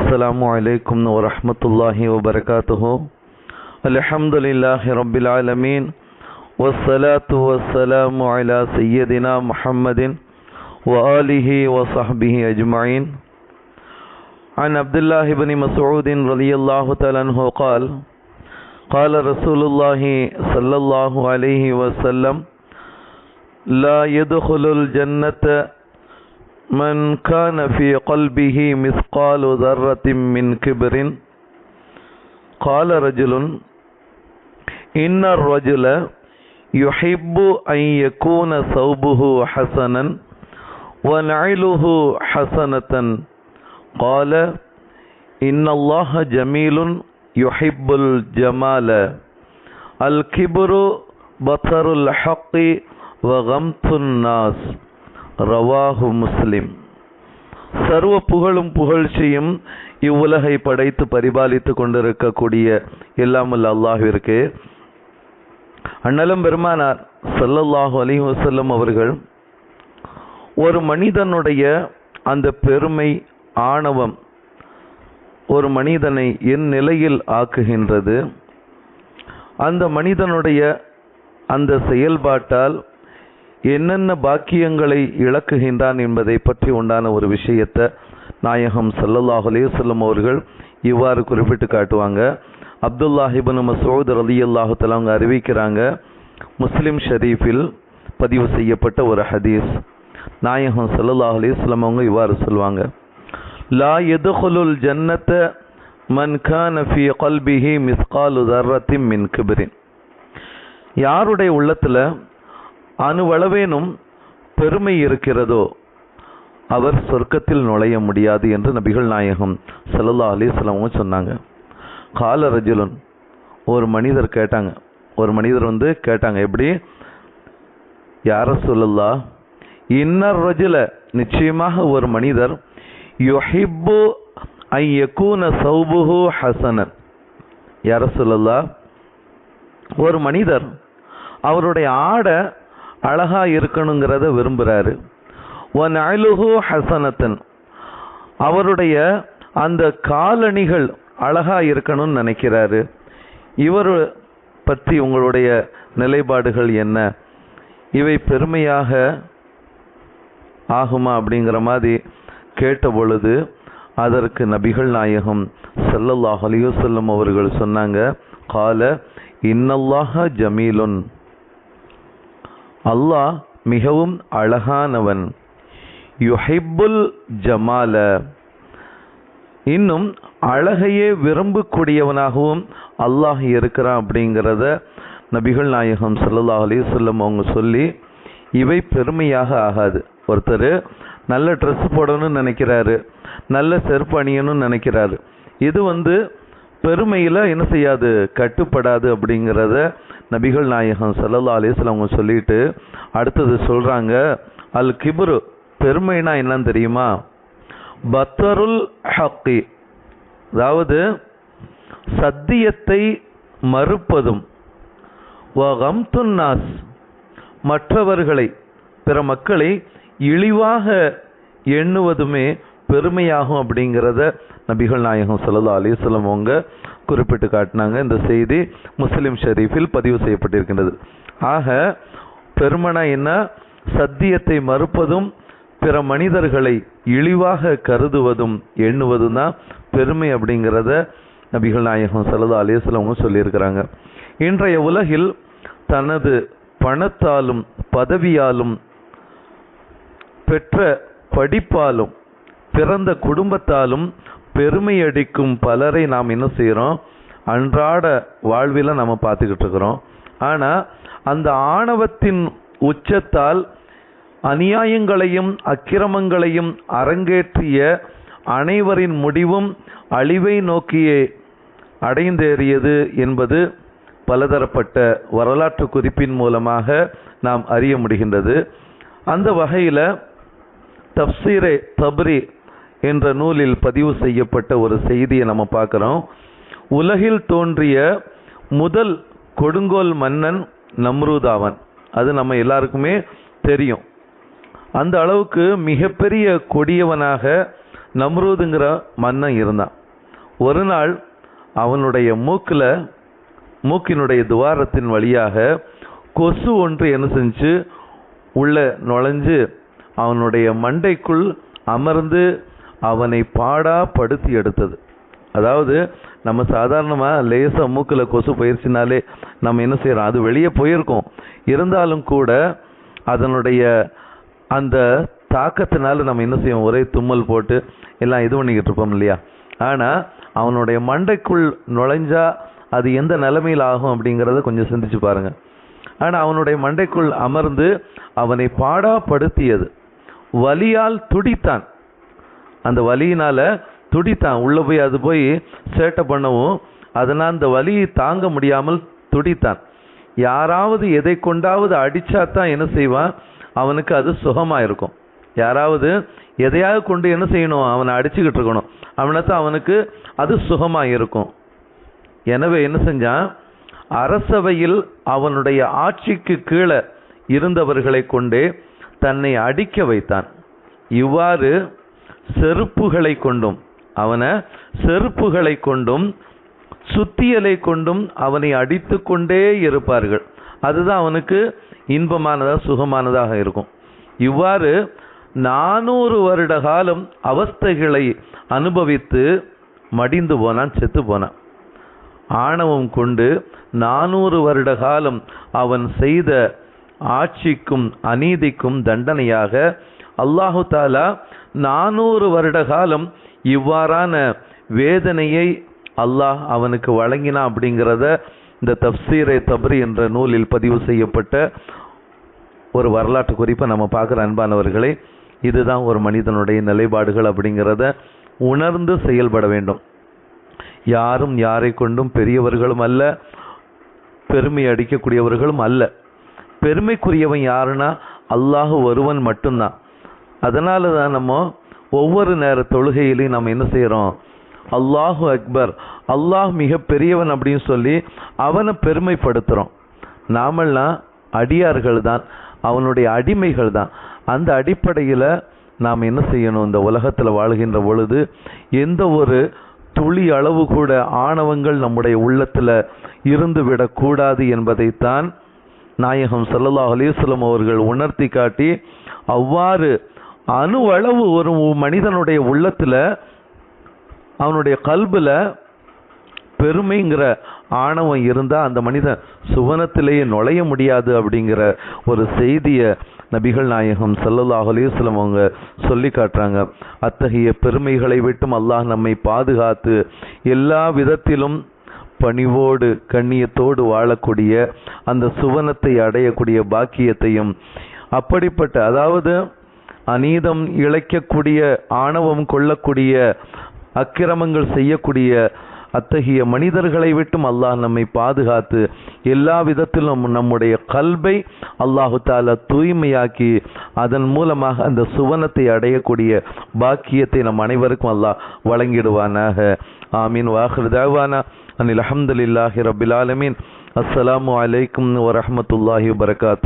السلام عليكم ورحمة الله وبركاته. الحمد لله رب العالمين والصلاة والسلام على سيدنا محمد وآله وصحبه أجمعين. عن عبد الله بن مسعود رضي الله تعالى عنه قال قال رسول الله صلى الله عليه وسلم لا يدخل الجنة من كان في قلبه مثقال ذرة من كبر. قال رجل إن الرجل يحب أن يكون ثوبه حسنا ونعله حسنة. قال إن الله جميل يحب الجمال. الكبر بطر الحق وغمط الناس. ரவாஹு முஸ்லிம். சர்வ புகழும் புகழ்ச்சியும் இவ்வுலகை படைத்து பரிபாலித்து கொண்டிருக்கக்கூடிய எல்லாமல்ல அல்லாஹ்விற்கு, அண்ணலும் பெருமானார் ஸல்லல்லாஹு அலைஹி வஸல்லம் அவர்கள் ஒரு மனிதனுடைய அந்த பெருமை ஆணவம் ஒரு மனிதனை என் நிலையில் ஆக்குகின்றது, அந்த மனிதனுடைய அந்த செயல்பாட்டால் என்னென்ன பாக்கியங்களை இழக்குகின்றான் என்பதை பற்றி உண்டான ஒரு விஷயத்தை நாயகம் ஸல்லல்லாஹு அலைஹி வஸல்லம் அவர்கள் இவ்வாறு குறிப்பிட்டு காட்டுவாங்க. அப்துல்லாஹ் இப்னு மஸ்ஊத் ரலியல்லாஹு தஆலா அவங்க அறிவிக்கிறாங்க, முஸ்லிம் ஷரீஃபில் பதிவு செய்யப்பட்ட ஒரு ஹதீஸ். நாயகம் ஸல்லல்லாஹு அலைஹி வஸல்லம் அவங்க இவ்வாறு சொல்வாங்க, லா யதுகுலுல் ஜன்னத மன் கான ஃபீ கல்பிஹி மிஸ்காலு தர்ரத்தின் மின் கிப்ரின். யாருடைய உள்ளத்தில் அணுவளவேனும் பெருமை இருக்கிறதோ அவர் சொர்க்கத்தில் நுழைய முடியாது என்று நபிகள் நாயகம் ஸல்லல்லாஹு அலைஹி வஸல்லம் சொன்னாங்க. கால ரஜுலுன், ஒரு மனிதர் கேட்டாங்க, கேட்டாங்க, எப்படி? யா ரசூலல்லாஹ், இன்னர் ரஜுல, நிச்சயமாக ஒரு மனிதர், யுஹிப்பு ஐ யகூன ஸௌபுஹு ஹஸனன். யா ரசூலல்லாஹ், ஒரு மனிதர் அவருடைய ஆடை அழகா இருக்கணுங்கிறத விரும்புகிறாரு. வநஅலுஹு ஹஸனத்தன், அவருடைய அந்த காலணிகள் அழகா இருக்கணும்னு நினைக்கிறாரு. இவர் பற்றி உங்களுடைய நிலைப்பாடுகள் என்ன? இவை பெருமையாக ஆகுமா அப்படிங்கிற மாதிரி கேட்ட பொழுது அதற்கு நபிகள் நாயகம் ஸல்லல்லாஹு அலைஹி வஸல்லம் அவர்கள் சொன்னாங்க, கால இன்னல்லாஹ ஜமீலுன், அல்லாஹ் மிகவும் அழகானவன், யுஹிப்புல் ஜமால, இன்னும் அழகையே விரும்பக்கூடியவனாகவும் அல்லாஹ் இருக்கிறான் அப்படிங்கிறத நபிகள் நாயகம் ஸல்லல்லாஹு அலைஹி வஸல்லம் அவங்க சொல்லி, இவை பெருமையாக ஆகாது. ஒருத்தர் நல்ல ட்ரெஸ் போடணும்னு நினைக்கிறாரு, நல்ல செருப்பு அணியணும்னு நினைக்கிறாரு, இது பெருமையில் என்ன செய்யாது, கட்டுப்படாது அப்படிங்கிறத நபிகள் நாயகம் ஸல்லல்லாஹு அலைஹி வஸல்லம் அவங்க சொல்லிட்டு அடுத்தது சொல்றாங்க, அல் கிப்ரு, பெருமைனா என்னன்னு தெரியுமா? பத்தருல் ஹக்கி, அதாவது சத்தியத்தை மறுப்பதும், வகம்துன் நாஸ், மற்றவர்களை பிற மக்களை இழிவாக எண்ணுவதுமே பெருமையாகும் அப்படிங்கிறத நபிகள் நாயகம் ஸல்லல்லாஹு அலைஹி வஸல்லம் அவங்க குறிப்பிட்டு காட்டினாங்க. இந்த செய்தி முஸ்லிம் ஷரீஃபில் பதிவு செய்யப்பட்டிருக்கின்றது. ஆக பெருமனா என்ன? சத்தியத்தை மறுப்பதும் பிற மனிதர்களை இழிவாக கருதுவதும் எண்ணுவதும் தான் பெருமை அப்படிங்கிறத நபிகள் நாயகம் ஸல்லல்லாஹு அலைஹி வஸல்லம் சொல்லியிருக்கிறாங்க. இன்றைய உலகில் தனது பணத்தாலும் பதவியாலும் பெற்ற படிப்பாலும் பிறந்த குடும்பத்தாலும் பெருமை அடிக்கும் பலரை நாம் என்ன செய்கிறோம்? அன்றாட வாழ்வில் நம்ம பார்த்துக்கிட்டு இருக்கிறோம். ஆனால் அந்த ஆணவத்தின் உச்சத்தால் அநியாயங்களையும் அக்கிரமங்களையும் அரங்கேற்றிய அனைவரின் முடிவும் அழிவை நோக்கியே அடைந்தேறியது என்பது பலதரப்பட்ட வரலாற்று குறிப்பின் மூலமாக நாம் அறிய முடிகின்றது. அந்த வகையில் தப்சீரே தப்ரி என்ற நூலில் பதிவு செய்யப்பட்ட ஒரு செய்தியை நம்ம பார்க்குறோம். உலகில் தோன்றிய முதல் கொடுங்கோல் மன்னன் நம்ரூத் ஆவான். அது நம்ம எல்லாருக்குமே தெரியும். அந்த அளவுக்கு மிகப்பெரிய கொடியவனாக நம்ரூதுங்கிற மன்னன் இருந்தான். ஒரு நாள் அவனுடைய மூக்கினுடைய துவாரத்தின் வழியாக கொசு ஒன்று என்ன செஞ்சு உள்ள நுழைஞ்சு அவனுடைய மண்டைக்குள் அமர்ந்து அவனை பாடாப்படுத்தி எடுத்தது. அதாவது நம்ம சாதாரணமாக லேசாக மூக்கில் கொசு போயிடுச்சுனாலே நம்ம என்ன செய்கிறோம், அது வெளியே போயிருக்கோம், இருந்தாலும் கூட அதனுடைய அந்த தாக்கத்தினால நம்ம என்ன செய்வோம், ஒரே தும்மல் போட்டு எல்லாம் இது பண்ணிக்கிட்டு இருப்போம் இல்லையா. ஆனால் அவனுடைய மண்டைக்குள் நுழைஞ்சா அது எந்த நிலைமையில் ஆகும் அப்படிங்கிறத கொஞ்சம் சிந்திச்சு பாருங்க. ஆனால் அவனுடைய மண்டைக்குள் அமர்ந்து அவனை பாடாப்படுத்தியது. வலியால் துடித்தான், அந்த வலியினால துடித்தான். உள்ள போய் அது போய் சேட்டை பண்ணவும் அதனால் அந்த வலியை தாங்க முடியாமல் துடித்தான். யாராவது எதை கொண்டாவது அடிச்சாதான் என்ன செய்வான், அவனுக்கு அது சுகமாக இருக்கும். யாராவது எதையாவது கொண்டு என்ன செய்யணும், அவனை அடிச்சுக்கிட்டு இருக்கணும், அவனைத்தான் அவனுக்கு அது சுகமாக இருக்கும். எனவே என்ன செஞ்சான், அரசவையில் அவனுடைய ஆட்சிக்கு கீழே இருந்தவர்களை கொண்டே தன்னை அடிக்க வைத்தான். இவ்வாறு செருப்புகளை கொண்டும் சுத்தியலை கொண்டும் அவனை அடித்து கொண்டே இருப்பார்கள். அதுதான் அவனுக்கு இன்பமானதாக சுகமானதாக இருக்கும். இவ்வாறு 400 வருட காலம் அவஸ்தைகளை அனுபவித்து மடிந்து போனான், செத்து போனான். ஆணவம் கொண்டு 400 வருட காலம் அவன் செய்த ஆட்சிக்கும் அநீதிக்கும் தண்டனையாக அல்லாஹு தாலா 400 வருட காலம் இவ்வாறான வேதனையை அல்லாஹ் அவனுக்கு வழங்கினான் அப்படிங்கிறத இந்த தப்சீரை தப்ரி என்ற நூலில் பதிவு செய்யப்பட்ட ஒரு வரலாற்று குறிப்பை நம்ம பார்க்குற அன்பானவர்களே. இதுதான் ஒரு மனிதனுடைய நிலைப்பாடுகள் அப்படிங்கிறத உணர்ந்து செயல்பட வேண்டும். யாரும் யாரை கொண்டும் பெரியவர்களும் அல்ல, பெருமை அடிக்கக்கூடியவர்களும் அல்ல. பெருமைக்குரியவன் யாருன்னா அல்லாஹ் ஒருவன் மட்டும்தான். அதனால தான் நம்ம ஒவ்வொரு நேர தொழுகையிலையும் நம்ம என்ன செய்கிறோம், அல்லாஹு அக்பர், அல்லாஹ் மிக பெரியவன் அப்படின்னு சொல்லி அவனை பெருமைப்படுத்துகிறோம். நாமெல்லாம் அடியார்கள் தான், அவனுடைய அடிமைகள் தான். அந்த அடிப்படையில் நாம் என்ன செய்யணும், இந்த உலகத்தில் வாழ்கின்ற பொழுது எந்த ஒரு துளி அளவு கூட ஆணவங்கள் நம்முடைய உள்ளத்தில் இருந்து விடக்கூடாது என்பதைத்தான் நாயகம் ஸல்லல்லாஹு அலைஹி வஸல்லம் அவர்கள் உணர்த்தி காட்டி, அவ்வாறு அணுவளவு ஒரு மனிதனுடைய உள்ளத்தில் அவனுடைய கல்பில் பெருமைங்கிற ஆணவம் இருந்தால் அந்த மனிதன் சுவனத்திலேயே நுழைய முடியாது அப்படிங்கிற ஒரு செய்தியை நபிகள் நாயகம் ஸல்லல்லாஹு அலைஹி வஸல்லம் அவங்க சொல்லி காட்டுறாங்க. அத்தகைய பெருமைகளை விட்டும் அல்லாஹ் நம்மை பாதுகாத்து எல்லா விதத்திலும் பணிவோடு கண்ணியத்தோடு வாழக்கூடிய அந்த சுவனத்தை அடையக்கூடிய பாக்கியத்தையும், அப்படிப்பட்ட அதாவது அநீதம் இழைக்கக்கூடிய, ஆணவம் கொள்ளக்கூடிய, அக்கிரமங்கள் செய்யக்கூடிய அத்தகைய மனிதர்களை விட்டும் அல்லாஹ் நம்மை பாதுகாத்து எல்லா விதத்திலும் நம்முடைய கல்பை அல்லாஹு தாலா தூய்மையாக்கி அதன் மூலமாக அந்த சுவனத்தை அடையக்கூடிய பாக்கியத்தை நம் அனைவருக்கும் அல்லாஹ் வழங்கிடுவானாக. ஆமீன். வாஹிர் தஅவானா அனில் அல்ஹம்துலில்லாஹி ரப்பில் ஆலமீன். அஸ்ஸலாமு அலைக்கும் வரஹ்மத்துல்லாஹி வபரகாத்துஹு.